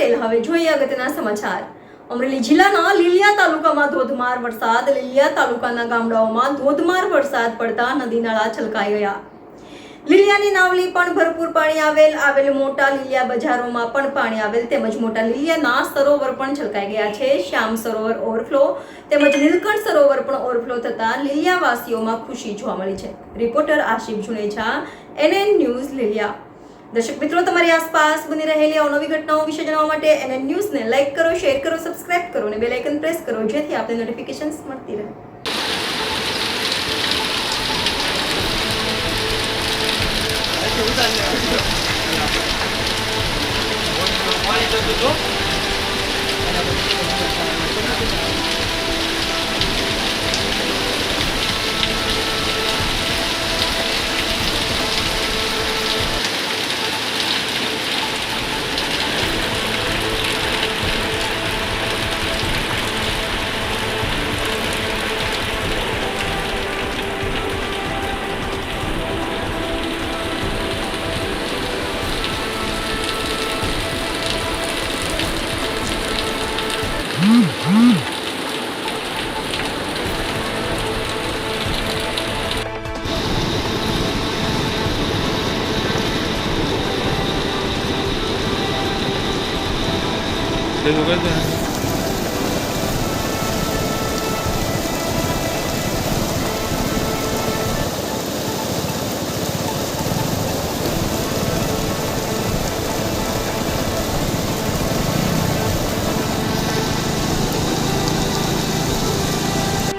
પટેલ. હવે જોઈએ અગત્યના સમાચાર. અમરેલી જિલ્લાના લીલિયા તાલુકામાં ધોધમાર વરસાદ. લીલિયા તાલુકાના ગામડાઓમાં ધોધમાર વરસાદ પડતા નદી નાળા છલકાઈ ગયા. લીલિયાની નાવલી પણ ભરપૂર પાણી આવેલ મોટા લીલિયા બજારોમાં પણ પાણી આવેલ તેમજ મોટા લીલિયાના સરોવર પણ છલકાઈ ગયા છે. શ્યામ સરોવર ઓવરફ્લો તેમજ નીલકંઠ સરોવર પણ ઓવરફ્લો થતા લીલિયાવાસીઓમાં ખુશી જોવા મળી છે. Reporter Asif Juneja, NN news, Lilia. દર્શક મિત્રો, તમારી આસપાસ બની રહેલી અવનવી ઘટનાઓ વિશે જાણવા માટે NN ન્યૂઝને લાઈક કરો, શેર કરો, સબસ્ક્રાઇબ કરો અને બેલ આઇકન પ્રેસ કરો, જેથી આપને નોટિફિકેશન્સ મળતી રહે. देखो कैसे